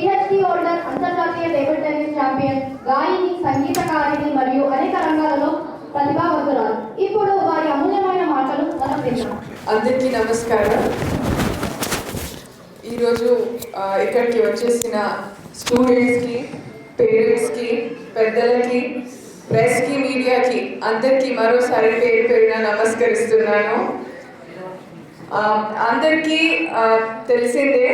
PhD holder, అంతర్జాతీయ table tennis champion, గాయని, సంగీతకారిణి మరియు అనేక రంగాలలో ప్రతిభావంతురాలు. ఇప్పుడు వారి అమూల్యమైన మాటలు మనం విన్నాం. అందరికీ నమస్కారం. ఈరోజు ఇక్కడికి వచ్చేసిన స్టూడెంట్స్కి, పేరెంట్స్కి, పెద్దలకి, ప్రెస్కి, మీడియాకి అందరికీ మరోసారి పేరు పేరున నమస్కరిస్తున్నాను. అందరికీ తెలిసిందే,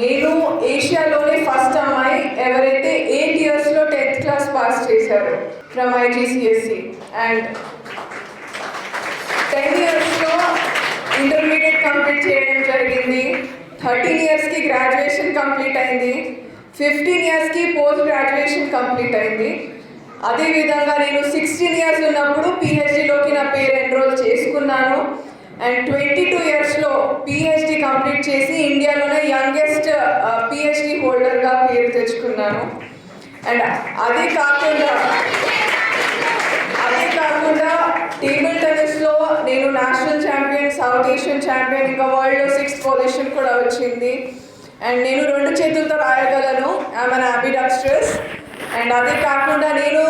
నేను ఏషియాలోనే ఫస్ట్ అమ్మాయి ఎవరైతే 8 yearsలో 10th class పాస్ చేశారు ఫ్రమ్ IGCSE. అండ్ 10 yearsలో ఇంటర్మీడియట్ కంప్లీట్ చేయడం జరిగింది. 13 yearsకి గ్రాడ్యుయేషన్ కంప్లీట్ అయింది. 15 yearsకి పోస్ట్ గ్రాడ్యుయేషన్ కంప్లీట్ అయింది. అదేవిధంగా నేను 16 years ఉన్నప్పుడు పిహెచ్డిలోకి నా పేరు ఎన్రోల్ చేసుకున్నాను. అండ్ 22 yearsలో పిహెచ్డి కంప్లీట్ చేసి ఇండియాలోనే యంగెస్ట్ పిహెచ్డి హోల్డర్గా పేరు తెచ్చుకున్నాను. అండ్ అదే కాకుండా టేబుల్ టెన్నిస్లో నేను national champion, south Asian champion, ఇంకా వరల్డ్లో 6th పొజిషన్ కూడా వచ్చింది. అండ్ నేను 2 చేతులతో రాయగలను, ఐఎమ్ అన్ ambidextrous. అండ్ అదే కాకుండా నేను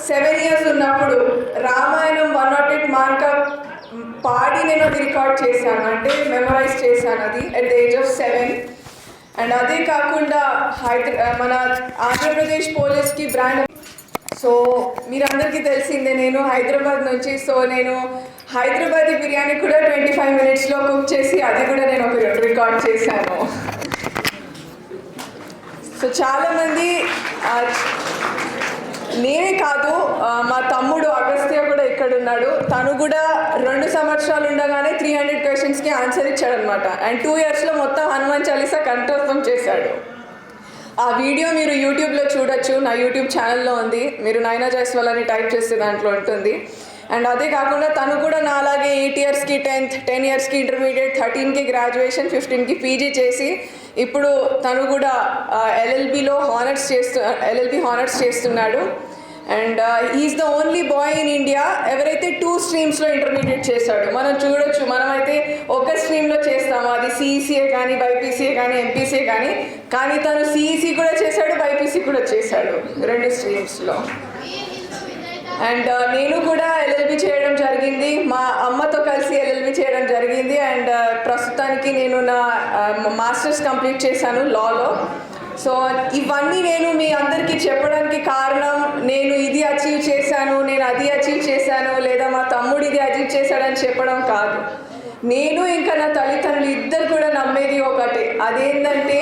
7 years ఉన్నప్పుడు రామాయణం 108 మార్క్ పాడి నేను అది రికార్డ్ చేశాను, అంటే మెమరైజ్ చేశాను అది at the age of 7. And అదే కాకుండా మన ఆంధ్రప్రదేశ్ పోలీస్కి బ్రాండ్. సో మీరందరికీ తెలిసిందే, నేను హైదరాబాద్ నుంచి. సో నేను హైదరాబాదీ బిర్యానీ కూడా 25 minutesలో కుక్ చేసి అది కూడా నేను ఒక రికార్డ్ చేశాను. సో చాలామంది, నేనే కాదు, మా తమ్ముడు అగస్త్య కూడా ఇక్కడ ఉన్నాడు. తను కూడా 2 సంవత్సరాలు ఉండగానే 300 questions ఆన్సర్ ఇచ్చాడనమాట. అండ్ 2 yearsలో మొత్తం హనుమాన్ చాలీసా కంఠస్థం చేశాడు. ఆ వీడియో మీరు యూట్యూబ్లో చూడొచ్చు, నా యూట్యూబ్ ఛానల్లో ఉంది. మీరు నైనా జైస్వాల్ అని టైప్ చేస్తే దాంట్లో ఉంటుంది. అండ్ అదే కాకుండా తను కూడా నాలాగే 8 yearsకి 10th, 10 yearsకి ఇంటర్మీడియట్, 13కి గ్రాడ్యుయేషన్, 15కి పీజీ చేసి ఇప్పుడు తను కూడా LLB హానర్స్ చేస్తున్నాడు. And is the only boy in India ఎవరైతే 2 streamsలో ఇంటర్మీడియట్ చేశాడు. మనం చూడొచ్చు, మనమైతే ఒక స్ట్రీమ్లో చేస్తాము, అది CECA కానీ, BIPCA కానీ, MPCA కానీ తను CEC కూడా చేశాడు, BIPC కూడా చేశాడు, 2 streamsలో. అండ్ నేను కూడా LLB చేయడం జరిగింది, మా అమ్మతో కలిసి LLB చేయడం జరిగింది. అండ్ ప్రస్తుతానికి నేను నా మాస్టర్స్ కంప్లీట్ చేశాను లాలో. సో ఇవన్నీ నేను మీ అందరికీ చెప్పడానికి కారణం, నేను ఇది అచీవ్ చేశాను, నేను అది అచీవ్ చేశాను, లేదా మా తమ్ముడు ఇది అచీవ్ చేశాడని చెప్పడం కాదు. నేను ఇంకా నా తల్లిదండ్రులు ఇద్దరు కూడా నమ్మేది ఒకటే, అదేంటంటే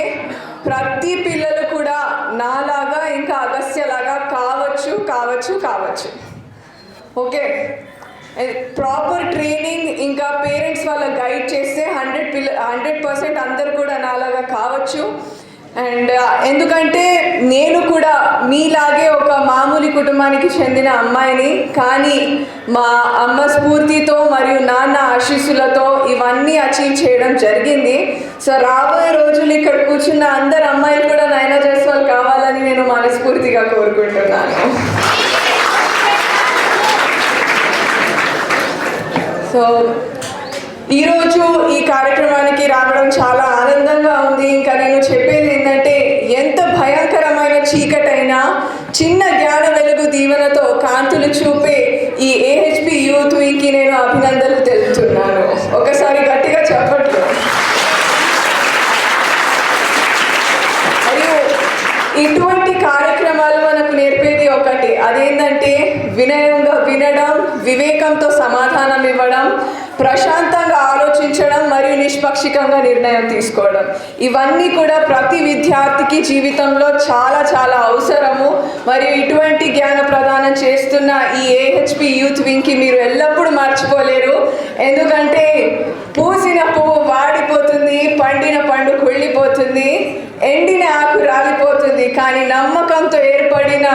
ప్రతి పిల్లలు కూడా నాలాగా, ఇంకా అగస్త్యలాగా కావచ్చు. ఓకే, ప్రాపర్ ట్రైనింగ్, ఇంకా పేరెంట్స్ వాళ్ళ గైడ్ చేస్తే 100% అందరు కూడా నాలాగా కావచ్చు. అండ్ ఎందుకంటే నేను కూడా మీలాగే ఒక మామూలు కుటుంబానికి చెందిన అమ్మాయిని, కానీ మా అమ్మ స్ఫూర్తితో మరియు నాన్న ఆశీస్సులతో ఇవన్నీ అచీవ్ చేయడం జరిగింది. సో రాబోయే రోజులు ఇక్కడ కూర్చున్న అందరు అమ్మాయిలు కూడా నైనా జైస్వాల్ కావాలని నేను మనస్ఫూర్తిగా కోరుకుంటున్నాను. సో ఈరోజు ఈ కార్యక్రమానికి రావడం చాలా ఆనందంగా ఉంది. ఇంకా నేను చెప్పేది ఏంటంటే, ఎంత భయంకరమైన చీకటైనా చిన్న జ్ఞాన వెలుగు దీవెనతో కాంతులు చూపే ఈ AHP యూత్ వింగ్కి నేను అభినందనలు తెలుపుతున్నాను. ఒకసారి గట్టిగా చెప్పట్లు. మరియు ఇటువంటి కార్యక్రమాలు మనకు నేర్పేది ఒకటి, అదేంటంటే వినయంగా వినడం, వివేకంతో సమాధానం ఇవ్వడం, ప్రశాంతంగా ఆలోచించడం మరియు నిష్పక్షికంగా నిర్ణయం తీసుకోవడం. ఇవన్నీ కూడా ప్రతి విద్యార్థికి జీవితంలో చాలా చాలా అవసరము. మరియు ఇటువంటి జ్ఞాన ప్రదానం చేస్తున్న ఈ AHP యూత్ వింగ్కి మీరు ఎల్లప్పుడూ మర్చిపోలేరు. ఎందుకంటే పూసిన పువ్వు వాడిపోతుంది, పండిన పండు కుళ్ళిపోతుంది, ఎండిన ఆకు రాలిపోతుంది, కానీ నమ్మకంతో ఏర్పడిన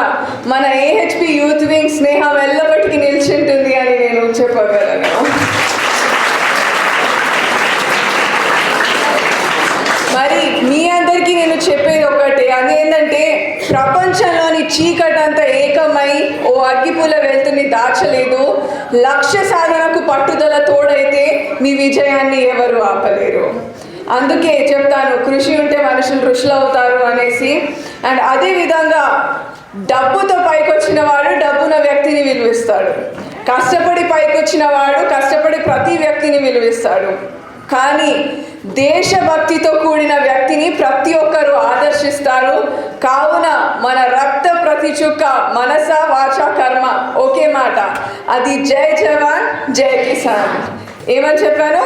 మన AHP యూత్ వింగ్ స్నేహం ఎల్లప్పటికీ నిలిచింటుంది అని నేను చెప్పగలను. మరి మీ అందరికీ నేను చెప్పేది ఒకటి, అదేంటంటే ప్రపంచంలోని చీకటంతా ఏకమై ఓ అగ్గిపుల్ల వెలుతుని దాచలేదు. లక్ష్య సాధనకు పట్టుదల తోడైతే మీ విజయాన్ని ఎవరు ఆపలేరు. అందుకే చెప్తాను కృషి ఉంటే మనుషులు ఋషులు అవుతారు అనేసి. అండ్ అదేవిధంగా డబ్బుతో పైకొచ్చిన వాడు డబ్బున వ్యక్తిని విలువిస్తాడు, కష్టపడి పైకొచ్చిన వాడు కష్టపడి ప్రతి వ్యక్తిని విలువిస్తాడు. కానీ దేశభక్తితో కూడిన వ్యక్తిని ప్రతి ఒక్కరూ ఆదర్శిస్తారు. కావున మన రక్త ప్రతి చుక్క మనస వాచ కర్మ ఒకే మాట, అది జై జవాన్ జై కిసాన్. ఏమని చెప్పాను?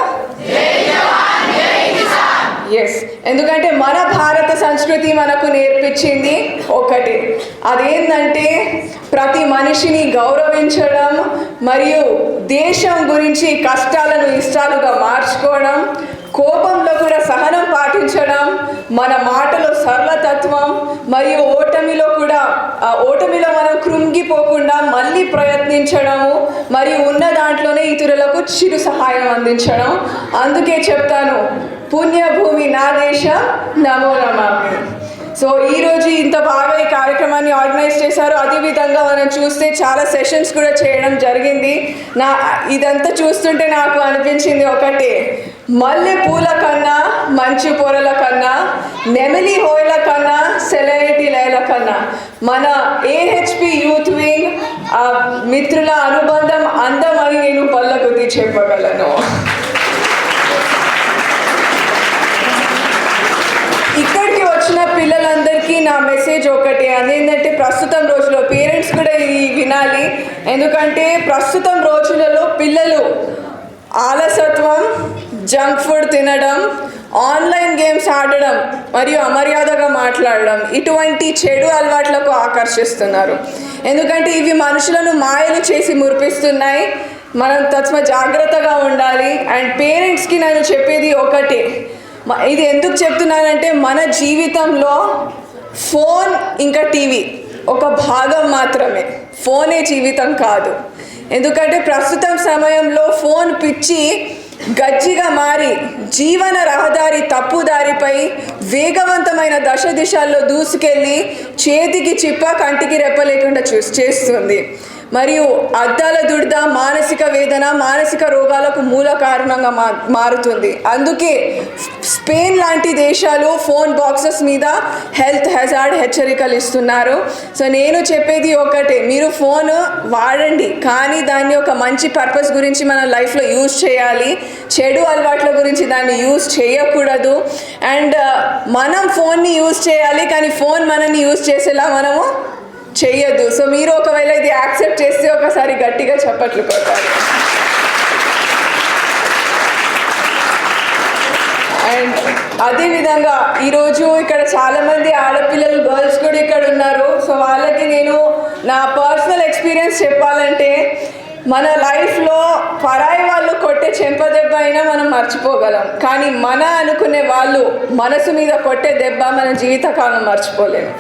ఎస్, ఎందుకంటే మన భారత సంస్కృతి మనకు నేర్పించింది ఒకటి, అదేంటంటే ప్రతి మనిషిని గౌరవించడం మరియు దేశం గురించి కష్టాలను ఇష్టాలుగా మార్చుకోవడం, కోపంలో కూడా సహనం పాటించడం, మన మాటలో సరళతత్వం మరియు ఓటమిలో మనం కృంగిపోకుండా మళ్ళీ ప్రయత్నించడము మరియు ఉన్న దాంట్లోనే ఇతరులకు చిరు సహాయం అందించడం. అందుకే చెప్తాను, పుణ్యభూమి నా దేశం నమో నమామి. సో ఈరోజు ఇంత బాగా ఈ కార్యక్రమాన్ని ఆర్గనైజ్ చేశారు. అదేవిధంగా మనం చూస్తే చాలా సెషన్స్ కూడా చేయడం జరిగింది. ఇదంతా చూస్తుంటే నాకు అనిపించింది ఒకటే, మల్లె పూల కన్నా మంచు పొరల కన్నా, నెమిలి హోయల కన్నా, సెలైటి లైల కన్నా మన ఏహెచ్పి యూత్ వింగ్ మిత్రుల అనుబంధం అందమని నేను పళ్ళకొద్ది చెప్పగలను. ఇక్కడికి వచ్చిన పిల్లలందరికీ నా మెసేజ్ ఒకటి, అదేంటంటే ప్రస్తుతం రోజుల్లో పేరెంట్స్ కూడా ఇది వినాలి. ఎందుకంటే ప్రస్తుతం రోజులలో పిల్లలు ఆలసత్వం, జంక్ ఫుడ్ తినడం, ఆన్లైన్ గేమ్స్ ఆడడం మరియు అమర్యాదగా మాట్లాడడం ఇటువంటి చెడు అలవాట్లకు ఆకర్షిస్తున్నారు. ఎందుకంటే ఇవి మనుషులను మాయలు చేసి మురిపిస్తున్నాయి. మనం జాగ్రత్తగా ఉండాలి. అండ్ పేరెంట్స్కి నేను చెప్పేది ఒకటే, ఇది ఎందుకు చెప్తున్నానంటే మన జీవితంలో ఫోన్ ఇంకా టీవీ ఒక భాగం మాత్రమే, ఫోనే జీవితం కాదు. ఎందుకంటే ప్రస్తుతం సమయంలో ఫోన్ పిచ్చి గజ్జిగా మారి జీవన రహదారి తప్పుదారిపై వేగవంతమైన దిశల్లో దూసుకెళ్ళి చేతికి చిప్ప కంటికి రెప్ప లేకుండా చేస్తుంది. మరియు అద్దాల దుర్ద, మానసిక వేదన, మానసిక రోగాలకు మూల కారణంగా మారుతుంది. అందుకే స్పెయిన్ లాంటి దేశాలు ఫోన్ బాక్సెస్ మీద హెల్త్ హెజార్డ్ హెచ్చరికలు ఇస్తున్నారు. సో నేను చెప్పేది ఒకటే, మీరు ఫోన్ వాడండి, కానీ దాన్ని ఒక మంచి పర్పస్ గురించి మన లైఫ్లో యూజ్ చేయాలి. చెడు అలవాట్ల గురించి దాన్ని యూజ్ చేయకూడదు. అండ్ మనం ఫోన్ని యూజ్ చేయాలి, కానీ ఫోన్ మనల్ని యూజ్ చేసేలా మనము చెయ్యొద్దు. సో మీరు ఒకవేళ ఇది యాక్సెప్ట్ చేస్తే ఒకసారి గట్టిగా చప్పట్లు కొట్టాలి. అండ్ అదేవిధంగా ఈరోజు ఇక్కడ చాలామంది ఆడపిల్లలు, గర్ల్స్ కూడా ఇక్కడ ఉన్నారు. సో వాళ్ళకి నేను నా పర్సనల్ ఎక్స్పీరియన్స్ చెప్పాలంటే, మన లైఫ్లో పరాయి వాళ్ళు కొట్టే చెంపదెబ్బ అయినా మనం మర్చిపోగలం, కానీ మన అనుకునే వాళ్ళు మనసు మీద కొట్టే దెబ్బ మన జీవితకాలం మర్చిపోలేము.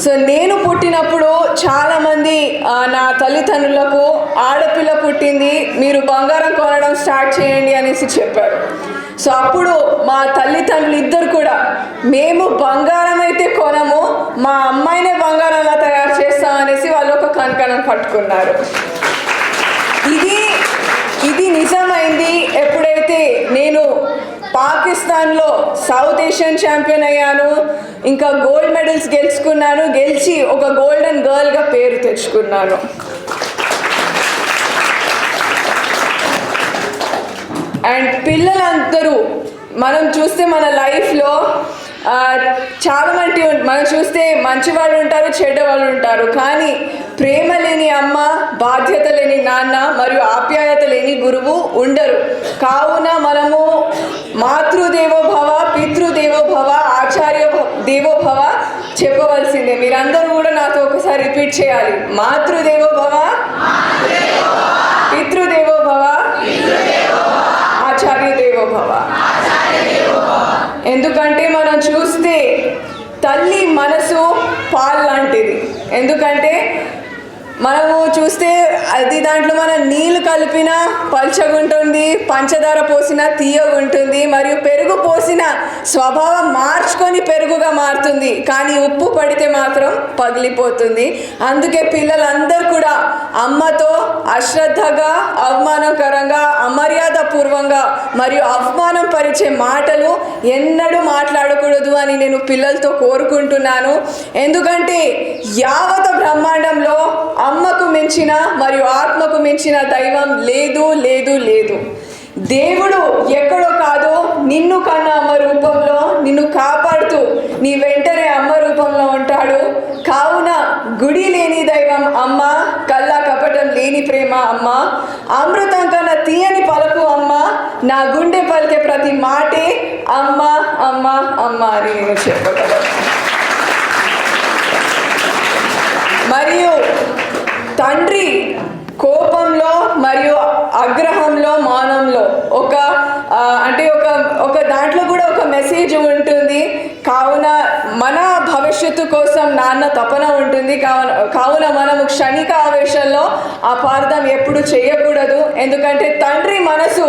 సో నేను పుట్టినప్పుడు చాలామంది నా తల్లిదండ్రులకు ఆడపిల్ల పుట్టింది, మీరు బంగారం కొనడం స్టార్ట్ చేయండి అనేసి చెప్పారు. సో అప్పుడు మా తల్లిదండ్రులు ఇద్దరు కూడా, మేము బంగారం అయితే కొనము, మా అమ్మాయినే బంగారంలా తయారు చేస్తామనేసి వాళ్ళు ఒక కంకణం కట్టుకున్నారు. ఇది నిజమైంది ఎప్పుడైతే నేను పాకిస్తాన్లో సౌత్ ఏషియన్ ఛాంపియన్ అయ్యాను, ఇంకా గోల్డ్ మెడల్స్ గెలిచి ఒక గోల్డెన్ గర్ల్గా పేరు తెచ్చుకున్నాను. అండ్ పిల్లలందరూ మనం చూస్తే మన లైఫ్లో చాలా మనం చూస్తే మంచి వాళ్ళు ఉంటారు, చెడ్డ వాళ్ళు ఉంటారు, కానీ ప్రేమ లేని అమ్మ, బాధ్యత లేని నాన్న మరియు ఆప్యాయత లేని గురువు ఉండరు. కావున మనము మాతృదేవోభవ, పితృదేవోభవ, ఆచార్య దేవోభవ చెప్పవలసిందే. మీరందరూ కూడా నాతో ఒకసారి రిపీట్ చేయాలి. మాతృదేవోభవ, పితృదేవోభవ, ఆచార్య దేవోభవ. ఎందుకంటే మనం చూస్తే తల్లి మనసు పాలు లాంటిది. ఎందుకంటే మనము చూస్తే అది దాంట్లో మనం నీళ్లు కలిపిన పల్చగుంటుంది, పంచదార పోసిన తీయగుంటుంది, మరియు పెరుగు పోసిన స్వభావం మార్చుకొని పెరుగుగా మారుతుంది. కానీ ఉప్పు పడితే మాత్రం పగిలిపోతుంది. అందుకే పిల్లలందరూ కూడా అమ్మతో అశ్రద్ధగా, అవమానకరంగా, అమర్యాద పూర్వంగా మరియు అవమానం పరిచే మాటలు ఎన్నడూ మాట్లాడకూడదు అని నేను పిల్లలతో కోరుకుంటున్నాను. ఎందుకంటే యావత బ్రహ్మాండంలో అమ్మకు మించిన మరియు ఆత్మకు మించిన దైవం లేదు లేదు లేదు. దేవుడు ఎక్కడో కాదు, నిన్ను కన్న అమ్మ రూపంలో నిన్ను కాపాడుతూ నీ వెంటనే అమ్మ రూపంలో ఉంటాడు. కావున గుడి లేని దైవం అమ్మ, కల్లా కపటం లేని ప్రేమ అమ్మ, అమృతం కన్నా తీయని పలుకు అమ్మ, నా గుండె పలికే ప్రతి మాటే అమ్మ అమ్మ అమ్మ అని నేను చెప్పగలను. మరియు తండ్రి కోపంలో మరియు ఆగ్రహంలో, మౌనంలో ఒక దాంట్లో కూడా ఒక మెసేజ్ ఉంటుంది. కావున మన భవిష్యత్తు కోసం నాన్న తపన ఉంటుంది. కావున మనము క్షణిక ఆవేశంలో అపార్థం ఎప్పుడు చేయకూడదు. ఎందుకంటే తండ్రి మనసు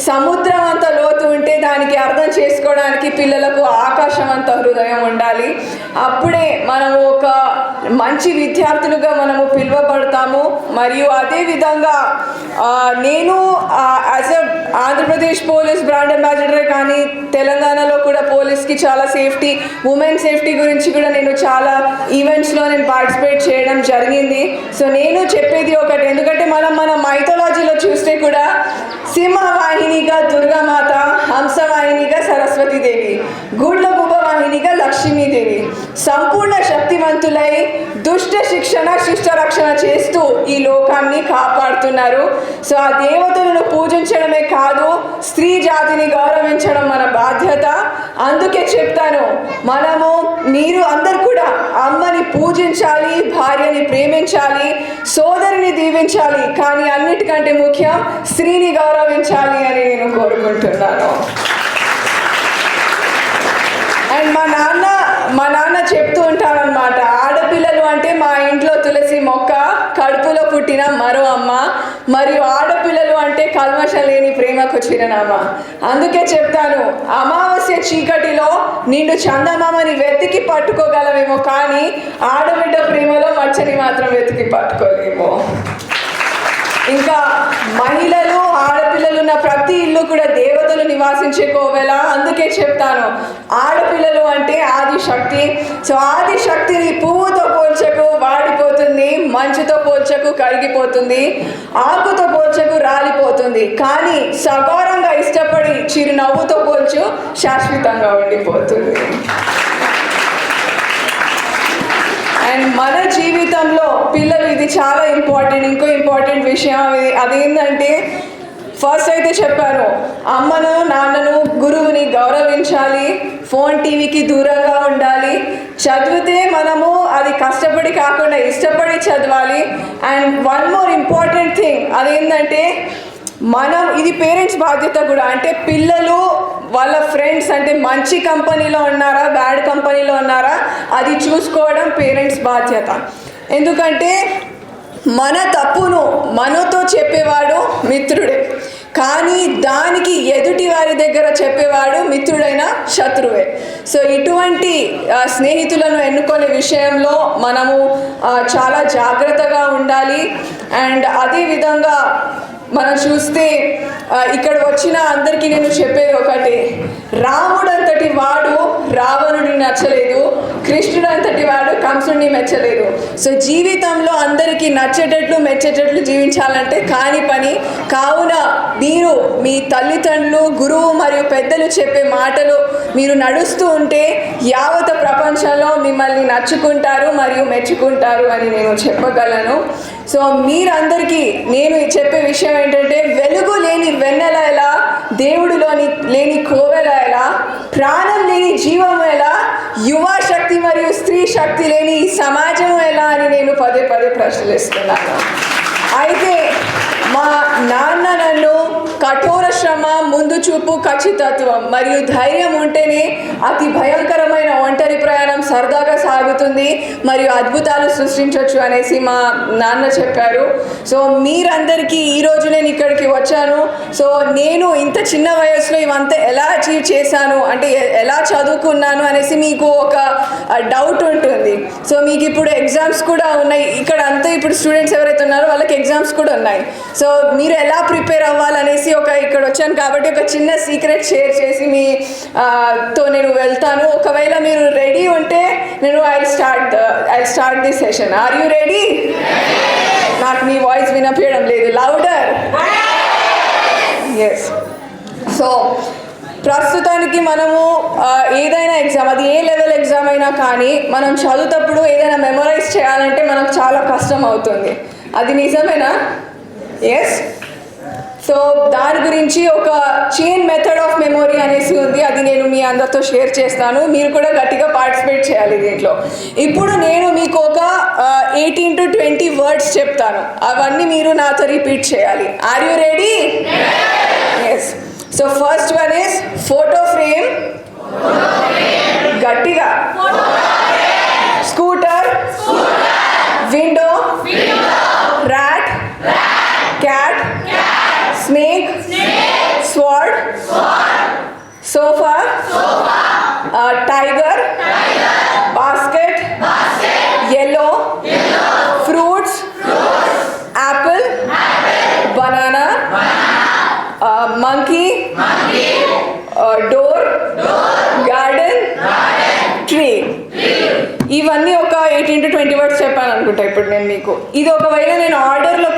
సముద్రం అంత లోతు ఉంటే దానికి అర్థం చేసుకోవడానికి పిల్లలకు ఆకాశం అంత హృదయం ఉండాలి. అప్పుడే మనము ఒక మంచి విద్యార్థులుగా మనము పిలువబడతాము. మరియు అదేవిధంగా నేను as a Andhra Pradesh police brand ambassador, కానీ తెలంగాణలో కూడా పోలీస్కి చాలా సేఫ్టీ, ఉమెన్ సేఫ్టీ గురించి కూడా నేను చాలా ఈవెంట్స్లో నేను పార్టిసిపేట్ చేయడం జరిగింది. సో నేను చెప్పేది ఒకటి, ఎందుకంటే మన మైథాలజీలో చూస్తే కూడా సింహవాహినిగా దుర్గామాత, హంసవాహినిగా సరస్వతీదేవి, గుడ్లగుబ్బ వాహినిగా లక్ష్మీదేవి సంపూర్ణ శక్తివంతులై దుష్ట శిక్షణ, శిష్ట రక్షణ చేస్తూ ఈ లోకాన్ని కాపాడుతున్నారు. సో ఆ దేవతలను పూజించడమే కాదు, స్త్రీ జాతిని గౌరవించడం మన బాధ్యత. అందుకే చెప్తాను, మీరు అందరు కూడా అమ్మని పూజించాలి, భార్యని ప్రేమించాలి, సోదరిని దీవించాలి, కానీ అన్నిటికంటే ముఖ్యం స్త్రీని గౌరవించాలి అని నేను కోరుకుంటున్నాను. అండ్ మా నాన్న చెప్తూ ఉంటారనమాట, ఆడపిల్లలు అంటే మా ఇంట్లో తులసి మొక్క, కడుపులో పుట్టిన మరో అమ్మ, మరియు ఆడపిల్లలు అంటే కల్మషం లేని ప్రేమకు చిరునామ. అందుకే చెప్తాను, అమావాస్య చీకటిలో నిండు చందమామని వెతికి పట్టుకోగలమేమో, కానీ ఆడబిడ్డ ప్రేమలో మచ్చని మాత్రం వెతికి పట్టుకోలేము. ఇంకా మహిళలు, ఆడపిల్లలు ఉన్న ప్రతి ఇల్లు కూడా దేవతలు నివాసించే కోవెల. అందుకే చెప్తాను, ఆడపిల్లలు అంటే ఆది శక్తి. సో ఆది శక్తిని పువ్వుతో పోల్చకు, వాడిపోతుంది, మంచుతో పోల్చకు, కరిగిపోతుంది, ఆకుతో పోల్చకు, రాలిపోతుంది, కానీ సగౌరంగా ఇష్టపడి చిరునవ్వుతో పోల్చు, శాశ్వతంగా ఉండిపోతుంది. అండ్ మన జీవితంలో పిల్లలు, ఇది చాలా ఇంపార్టెంట్. ఇంకో ఇంపార్టెంట్ విషయం అదేంటంటే, ఫస్ట్ అయితే చెప్పాను, అమ్మను, నాన్నను, గురువుని గౌరవించాలి, ఫోన్, టీవీకి దూరంగా ఉండాలి. చదివితే మనము అది కష్టపడి కాకుండా ఇష్టపడి చదవాలి. And one more important thing అదేంటంటే, ఇది పేరెంట్స్ బాధ్యత కూడా. అంటే పిల్లలు వాళ్ళ ఫ్రెండ్స్ అంటే మంచి కంపెనీలో ఉన్నారా, బ్యాడ్ కంపెనీలో ఉన్నారా, అది చూసుకోవడం పేరెంట్స్ బాధ్యత. ఎందుకంటే మన తప్పును మనతో చెప్పేవాడు మిత్రుడే, కానీ దానికి ఎదుటి వారి దగ్గర చెప్పేవాడు మిత్రుడైన శత్రువే. సో ఇటువంటి స్నేహితులను ఎన్నుకునే విషయంలో మనము చాలా జాగ్రత్తగా ఉండాలి. అండ్ అదేవిధంగా మనం చూస్తే ఇక్కడ వచ్చిన అందరికీ నేను చెప్పేది ఒకటి, రాముడు అంతటి వాడు రావణుడిని నచ్చలేదు, కృష్ణుడు అంతటి వాడు కంసుడిని మెచ్చలేదు. సో జీవితంలో అందరికీ నచ్చేటట్లు, మెచ్చేటట్లు జీవించాలంటే కాని పని. కావున మీరు మీ తల్లిదండ్రులు, గురువు మరియు పెద్దలు చెప్పే మాటలు మీరు నడుస్తూ ఉంటే యావత ప్రపంచంలో మిమ్మల్ని నచ్చుకుంటారు మరియు మెచ్చుకుంటారు అని నేను చెప్పగలను. సో మీరందరికీ నేను చెప్పే విషయం ఏంటంటే, వెలుగు లేని వెన్నెల ఎలా, దేవుడిలోని లేని కోవెల ఎలా, ప్రాణం లేని జీవం ఎలా, యువ శక్తి మరియు స్త్రీ శక్తి లేని ఈ సమాజం ఎలా అని నేను పదే పదే ప్రశ్నిస్తున్నాను. అయితే మా నాన్న నన్ను కఠోర శ్రమ, ముందు చూపు, ఖచ్చితత్వం మరియు ధైర్యం ఉంటేనే అతి భయంకరమైన ఒంటరి ప్రయాణం సరదాగా సాగుతుంది ఉంది మరియు అద్భుతాలు సృష్టించవచ్చు అనేసి మా నాన్న చెప్పారు. సో మీరందరికీ ఈరోజు నేను ఇక్కడికి వచ్చాను. సో నేను ఇంత చిన్న వయసులో ఇవంతా ఎలా అచీవ్ చేశాను అంటే ఎలా చదువుకున్నాను అనేసి మీకు ఒక డౌట్ ఉంటుంది. సో మీకు ఇప్పుడు ఎగ్జామ్స్ కూడా ఉన్నాయి ఇక్కడ అంతా. ఇప్పుడు స్టూడెంట్స్ ఎవరైతే ఉన్నారో వాళ్ళకి ఎగ్జామ్స్ కూడా ఉన్నాయి. సో మీరు ఎలా ప్రిపేర్ అవ్వాలనేసి ఇక్కడ వచ్చాను కాబట్టి ఒక చిన్న సీక్రెట్ షేర్ చేసి తో నేను వెళ్తాను. ఒకవేళ మీరు రెడీ ఉంటే నేను I start the session. Are you ready? నాకు మీ వాయిస్ వినపడడం లేదు. లౌడర్. ఎస్. సో ప్రస్తుతానికి మనము ఏదైనా ఎగ్జామ్, అది ఏ లెవెల్ ఎగ్జామ్ అయినా కానీ మనం చదువుతప్పుడు ఏదైనా మెమరైజ్ చేయాలంటే మనకు చాలా కష్టం అవుతుంది. అది నిజమేనా? ఎస్. సో దాని గురించి ఒక చైన్ మెథడ్ ఆఫ్ మెమొరీ అనేసి ఉంది. అది నేను మీ అందరితో షేర్ చేస్తాను. మీరు కూడా గట్టిగా పార్టిసిపేట్ చేయాలి దీంట్లో. ఇప్పుడు నేను మీకు ఒక 18 to 20 వర్డ్స్ చెప్తాను. అవన్నీ మీరు నాతో రిపీట్ చేయాలి. Are you ready? Yes. So first one is photo frame. గట్టిగా. Scooter. Window. rat. cat. snake. sword. sofa. tiger. basket. yellow. fruits. apple. banana. monkey. door. garden. tree. ఇవన్నీ ఒక 18 to 20 వర్డ్స్ చెప్పాను అనుకుంటా ఇప్పుడు నేను మీకు. ఇది ఒకవేళ నేను ఆర్డర్లో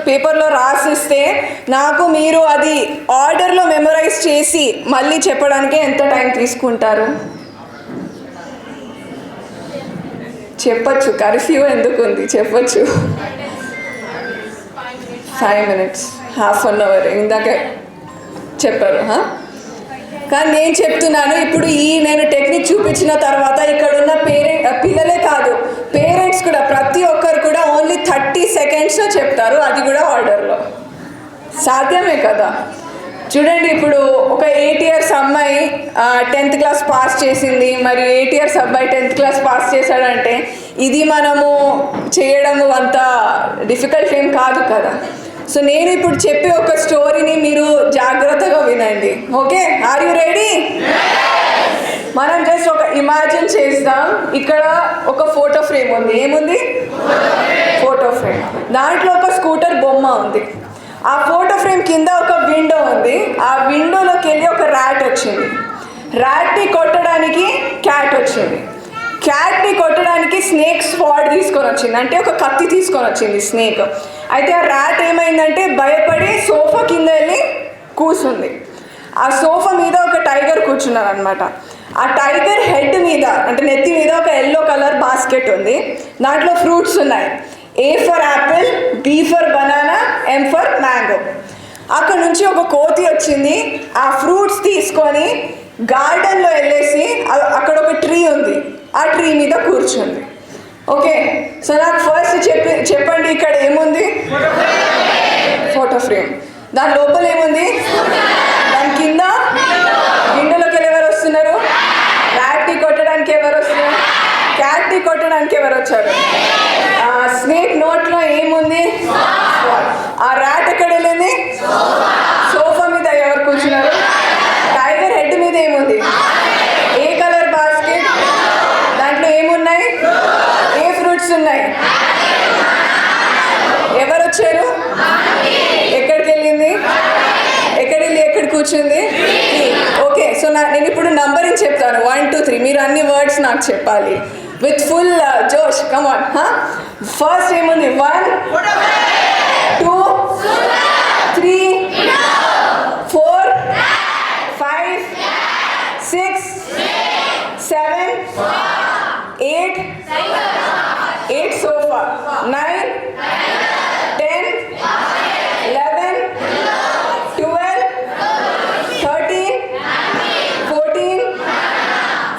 పేపర్లో రాసిస్తే నాకు మీరు అది ఆర్డర్లో మెమరైజ్ చేసి మళ్ళీ చెప్పడానికి ఎంత టైం తీసుకుంటారు? చెప్పచ్చు. కర్ఫ్యూ ఎందుకు ఉంది? చెప్పచ్చు. 5 minutes, హాఫ్ అన్ అవర్ ఇందాక చెప్పారు. కానీ నేను చెప్తున్నాను ఇప్పుడు నేను టెక్నిక్ చూపించిన తర్వాత ఇక్కడ ఉన్న పిల్లలే కాదు, పేరెంట్స్ కూడా ప్రతి ఒక్కరు కూడా ఓన్లీ 30 secondsలో చెప్తారు. అది కూడా ఆర్డర్లో. సాధ్యమే కదా? చూడండి, ఇప్పుడు ఒక 8 years అమ్మాయి 10th class పాస్ చేసింది, మరియు 8 years అబ్బాయి 10th class పాస్ చేశాడంటే ఇది మనము చేయడము అంత డిఫికల్ట్ ఏం కాదు కదా. సో నేను ఇప్పుడు చెప్పే ఒక స్టోరీని మీరు జాగ్రత్తగా వినండి. ఓకే? Are you ready? మనం జస్ట్ ఒక ఇమాజిన్ చేద్దాం. ఇక్కడ ఒక ఫోటో ఫ్రేమ్ ఉంది. ఏముంది? Photo frame. దాంట్లో ఒక స్కూటర్ బొమ్మ ఉంది. ఆ ఫోటో ఫ్రేమ్ కింద ఒక విండో ఉంది. ఆ విండోలోకి వెళ్ళి ఒక ర్యాట్ వచ్చింది. ర్యాట్ని కొట్టడానికి క్యాట్ వచ్చింది. క్యాట్ని కొట్టడానికి స్నేక్ స్వాడ్ తీసుకొని వచ్చింది, అంటే ఒక కత్తి తీసుకొని వచ్చింది స్నేక్. అయితే ఆ ర్యాట్ ఏమైందంటే భయపడి సోఫా కింద వెళ్ళి కూర్చుంది. ఆ సోఫా మీద ఒక టైగర్ కూర్చున్నారు అనమాట. ఆ టైగర్ హెడ్ మీద అంటే నెత్తి మీద ఒక ఎల్లో కలర్ బాస్కెట్ ఉంది. దాంట్లో ఫ్రూట్స్ ఉన్నాయి. A for apple, B for banana, M for mango. అక్కడ నుంచి ఒక కోతి వచ్చింది. ఆ ఫ్రూట్స్ తీసుకొని గార్డెన్లో వెళ్ళేసి అక్కడ ఒక ట్రీ ఉంది, ఆ ట్రీ మీద కూర్చుంది. ఓకే, సో నాకు ఫస్ట్ చెప్పండి ఇక్కడ ఏముంది? Photo frame. దాని లోపల ఏముంది? దాని కింద విండోలోకి వెళ్ళి ఎవరు వస్తున్నారు? ర్యాట్ని కొట్టడానికి ఎవరు వస్తున్నారు? క్యాట్ని కొట్టడానికి ఎవరు వచ్చారు? స్నేక్ నోట్లో ఏముంది? ఆ ర్యాట్ ఎక్కడ వెళ్ళింది? సోఫా మీద ఎవరు కూర్చున్నారు? టైగర్ హెడ్ మీద ఏముంది? ఏ కలర్ బాస్కెట్? దాంట్లో ఏమున్నాయి? ఏ ఫ్రూట్స్ ఉన్నాయి? ఎవరు వచ్చారు? ఎక్కడికి వెళ్ళింది? ఎక్కడ కూర్చుంది? ఓకే, సో నేను ఇప్పుడు నంబరింగ్ చెప్తాను 1 2 3. మీరు అన్ని వర్డ్స్ నాకు చెప్పాలి విత్ ఫుల్ జోష్. Come on. ఫస్ట్ ఏముంది? 1 2 3 4 5 6 7 8 sofa, 9 10 11 12 13 14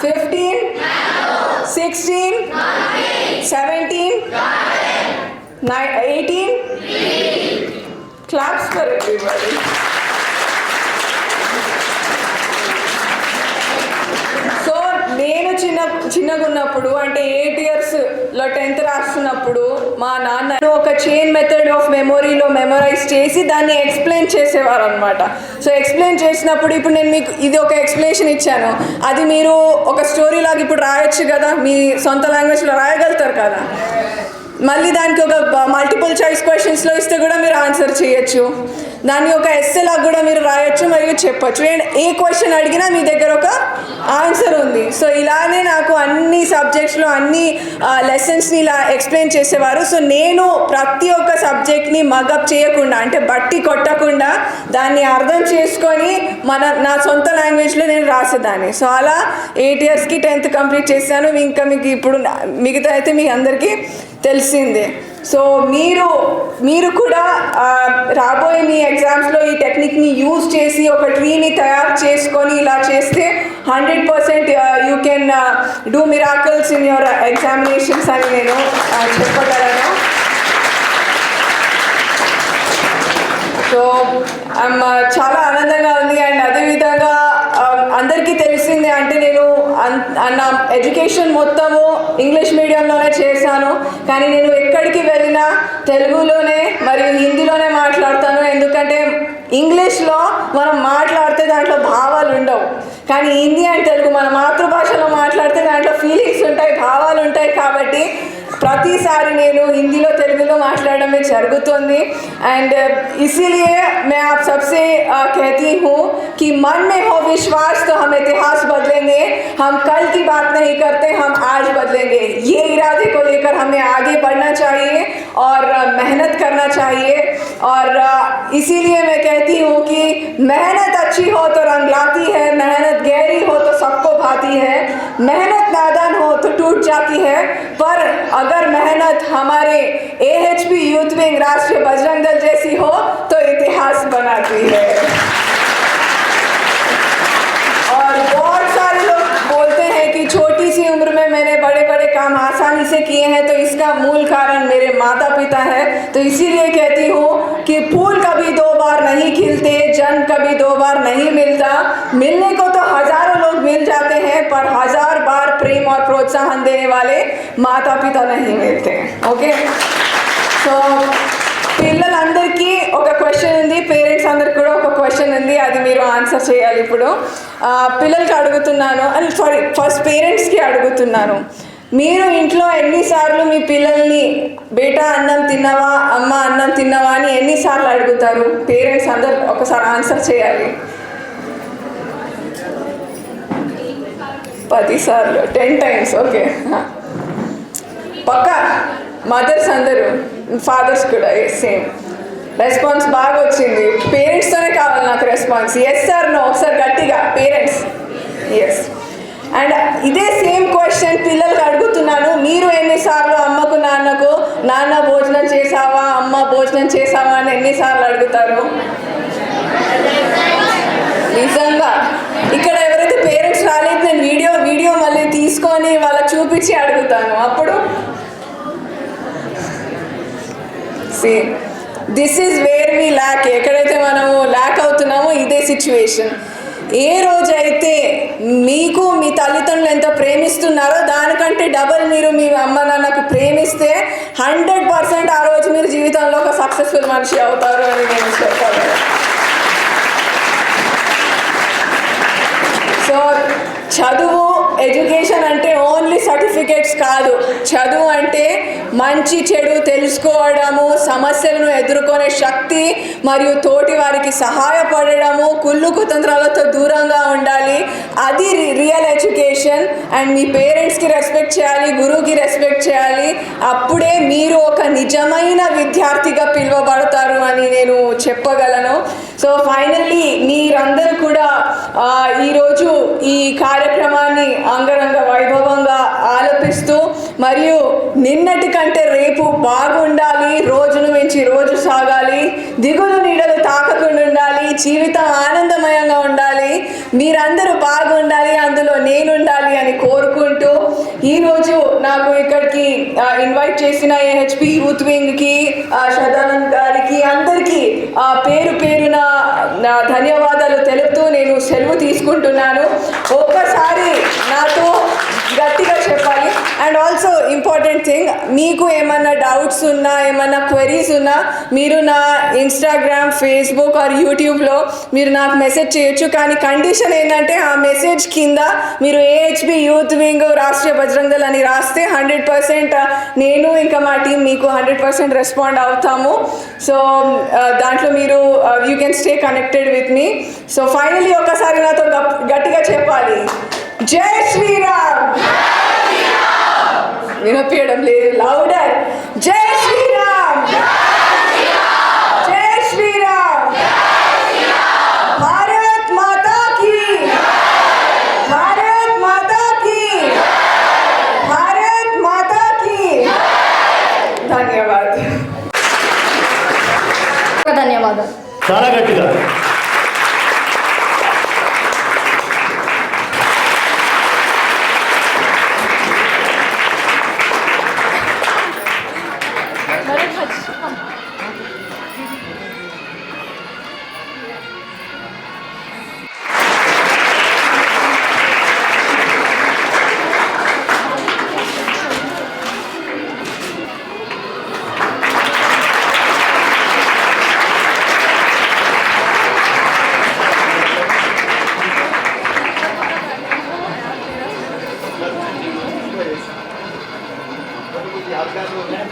15 16 17 18. Claps for everybody. So నేను చిన్నగా ఉన్నప్పుడు అంటే 8 yearsలో 10th రాస్తున్నప్పుడు మా నాన్న ఒక చైన్ మెథడ్ ఆఫ్ మెమొరీలో మెమరైజ్ చేసి దాన్ని ఎక్స్ప్లెయిన్ చేసేవారు అనమాట. సో ఎక్స్ప్లెయిన్ చేసినప్పుడు ఇప్పుడు నేను మీకు ఇది ఒక ఎక్స్ప్లెనేషన్ ఇచ్చాను, అది మీరు ఒక స్టోరీ లాగా ఇప్పుడు రాయొచ్చు కదా, మీ సొంత లాంగ్వేజ్లో రాయగలుగుతారు కదా. మళ్ళీ దానికి ఒక మల్టిపుల్ చాయిస్ క్వశ్చన్స్లో ఇస్తే కూడా మీరు ఆన్సర్ చేయొచ్చు, దాన్ని ఒక ఎస్సేలాగా కూడా మీరు రాయొచ్చు మరియు చెప్పొచ్చు. అండ్ ఏ క్వశ్చన్ అడిగినా మీ దగ్గర ఒక ఆన్సర్ ఉంది. సో ఇలానే నాకు అన్ని సబ్జెక్ట్స్లో అన్ని లెసన్స్ని ఇలా ఎక్స్ప్లెయిన్ చేసేవారు. సో నేను ప్రతి ఒక్క సబ్జెక్ట్ని మగప్ చేయకుండా అంటే బట్టి కొట్టకుండా దాన్ని అర్థం చేసుకొని నా సొంత లాంగ్వేజ్లో నేను రాసేదాన్ని. సో అలా 8 yearsకి 10th కంప్లీట్ చేశాను. ఇంకా మీకు ఇప్పుడు మిగతా అయితే మీ అందరికీ తెలిసిందే. సో మీరు కూడా రాబోయే మీ ఎగ్జామ్స్లో ఈ టెక్నిక్ని యూజ్ చేసి ఒక ట్రీని తయారు చేసుకొని ఇలా చేస్తే 100% you can do miracles in your examinations అని నేను చెప్పగలను. సో చాలా ఆనందంగా ఉంది. అండ్ అదేవిధంగా అందరికీ తెలిసిందే అంటే నేను నా ఎడ్యుకేషన్ మొత్తము ఇంగ్లీష్ మీడియంలోనే చేశాను, కానీ నేను ఎక్కడికి వెళ్ళినా తెలుగులోనే మరియు హిందీలోనే మాట్లాడతాను. ఎందుకంటే ఇంగ్లీష్లో మనం మాట్లాడితే దాంట్లో భావాలు ఉండవు, కానీ హిందీ అండ్ తెలుగు మన మాతృభాషలో మాట్లాడితే దాంట్లో ఫీలింగ్స్ ఉంటాయి, భావాలు ఉంటాయి. కాబట్టి ప్రతిసారి నేను హిందీలో తెలుగులో మాట్లాడడమే జరుగుతుంది. एंड इसीलिए मैं आप सबसे कहती हूँ कि मन में हो विश्वास तो हम इतिहास बदलेंगे, हम कल की बात नहीं करते, हम आज बदलेंगे. ये इरादे को लेकर हमें आगे बढ़ना चाहिए और मेहनत करना चाहिए. और इसीलिए मैं कहती हूँ कि मेहनत अच्छी हो तो रंग लाती है, मेहनत गहरी हो तो सबको भाती है, मेहनत नादान हो तो टूट जाती है, पर अगर मेहनत हमारे AHP यूथ विंग राष्ट्रीय बजरंग दल जैसी हो तो इतिहास बनाती है. और बहुत सारे लोग बोलते हैं कि छोटी सी उम्र में मैंने बड़े बड़े काम आसानी से किए हैं, तो इसका मूल कारण मेरे माता पिता है. तो इसीलिए कहती हूँ कि फूल कभी 2 बार नहीं खिलते, जन्म कभी 2 बार नहीं मिलता. मिलने को तो हजारों लोग मिल जाते हैं, पर 1000 बार प्रेम और प्रोत्साहन देने वाले माता पिता नहीं मिलते. ओके, సో పిల్లలందరికీ ఒక క్వశ్చన్ ఉంది, పేరెంట్స్ అందరికి కూడా ఒక క్వశ్చన్ ఉంది, అది మీరు ఆన్సర్ చేయాలి. ఇప్పుడు పిల్లలకి అడుగుతున్నాను, అని సారీ ఫస్ట్ పేరెంట్స్కి అడుగుతున్నాను, మీరు ఇంట్లో ఎన్నిసార్లు మీ పిల్లల్ని బేటా అన్నం తిన్నావా, అమ్మ అన్నం తిన్నావా అని ఎన్నిసార్లు అడుగుతారు? పేరెంట్స్ అందరు ఒకసారి ఆన్సర్ చేయాలి. 10 సార్లు, 10 times. ఓకే, పక్కా మదర్స్ అందరూ, ఫాదర్స్ కూడా సేమ్ రెస్పాన్స్ బాగా వచ్చింది. పేరెంట్స్తోనే కావాలి నాకు రెస్పాన్స్. ఎస్ సార్ నో ఒకసారి గట్టిగా పేరెంట్స్ ఎస్. అండ్ ఇదే సేమ్ క్వశ్చన్ పిల్లలకి అడుగుతున్నాను, మీరు ఎన్నిసార్లు అమ్మకు నాన్నకు నాన్న భోజనం చేసావా, అమ్మ భోజనం చేసావా అని ఎన్నిసార్లు అడుగుతారు? నిజంగా ఇక్కడ ఎవరైతే పేరెంట్స్ రాలేదు, నేను వీడియో మళ్ళీ తీసుకొని వాళ్ళకి చూపించి అడుగుతాను. అప్పుడు this is where we lack. ఎక్కడైతే మనము ల్యాక్ అవుతున్నామో ఇదే సిచ్యువేషన్. ఏ రోజైతే మీకు మీ తల్లిదండ్రులు ఎంత ప్రేమిస్తున్నారో దానికంటే డబల్ మీరు మీ అమ్మ నాన్నకు ప్రేమిస్తే 100% ఆ రోజు మీరు జీవితంలో ఒక సక్సెస్ఫుల్ మనిషి అవుతారు అని నేను చెప్పాను. సో చదువు ఎడ్యుకేషన్ అంటే ఓన్లీ సర్టిఫికేట్స్ కాదు. చదువు అంటే మంచి చెడు తెలుసుకోవడము, సమస్యలను ఎదుర్కొనే శక్తి మరియు తోటి వారికి సహాయపడడము, కుళ్ళు కుతంత్రాలతో దూరంగా ఉండాలి. అది రియల్ ఎడ్యుకేషన్. అండ్ మీ పేరెంట్స్కి రెస్పెక్ట్ చేయాలి, గురువుకి రెస్పెక్ట్ చేయాలి. అప్పుడే మీరు ఒక నిజమైన విద్యార్థిగా పిలువబడతారు అని నేను చెప్పగలను. సో ఫైనల్లీ మీరందరూ కూడా ఈరోజు ఈ కార్యక్రమాన్ని అంగరంగ వైభవంగా ఆలపిస్తూ మరియు నిన్నటి కంటే రేపు బాగుండాలి, రోజును మించి రోజు సాగాలి, దిగులు నీడలు తాకకుండా ఉండాలి, జీవితం ఆనందమయంగా ఉండాలి, మీరందరూ బాగుండాలి, అందులో నేనుండాలి అని కోరుకుంటూ ఈరోజు నాకు ఇక్కడికి ఇన్వైట్ చేసిన AHP యూత్ వింగ్కి, శ్రద్ధానంద్ గారికి అందరికీ పేరు పేరున ధన్యవాదాలు తెలుపుతూ నేను సెలవు తీసుకుంటున్నాను. ఒక్కసారి నాతో చెప్పాలి. అండ్ ఆల్సో ఇంపార్టెంట్ థింగ్, మీకు ఏమన్నా డౌట్స్ ఉన్నా ఏమన్నా క్వెరీస్ ఉన్నా మీరు నా ఇన్స్టాగ్రామ్, ఫేస్బుక్ ఆర్ యూట్యూబ్లో మీరు నాకు మెసేజ్ చేయొచ్చు. కానీ కండిషన్ ఏంటంటే ఆ మెసేజ్ కింద మీరు ఏహెచ్బి యూత్ వింగ్ రాష్ట్రీయ బజరంగ్ దళ్ అని రాస్తే 100% నేను ఇంకా మా టీం మీకు 100% రెస్పాండ్ అవుతాము. సో దాంట్లో మీరు you can stay connected with me. So finally ఒకసారి నాతో గట్టిగా చెప్పాలి, జై శ్రీరామ్. వినపేయడం లేదు, లౌడర్, జై శ్రీరామ్, జై శ్రీరామ్, భారత్ మాతా కీ, భారత్ మాతా కీ, భారత్ మాతా కీ. ధన్యవాదాలు. ధన్యవాదాలు. చాలా గట్టిగా. यादगार हो गया।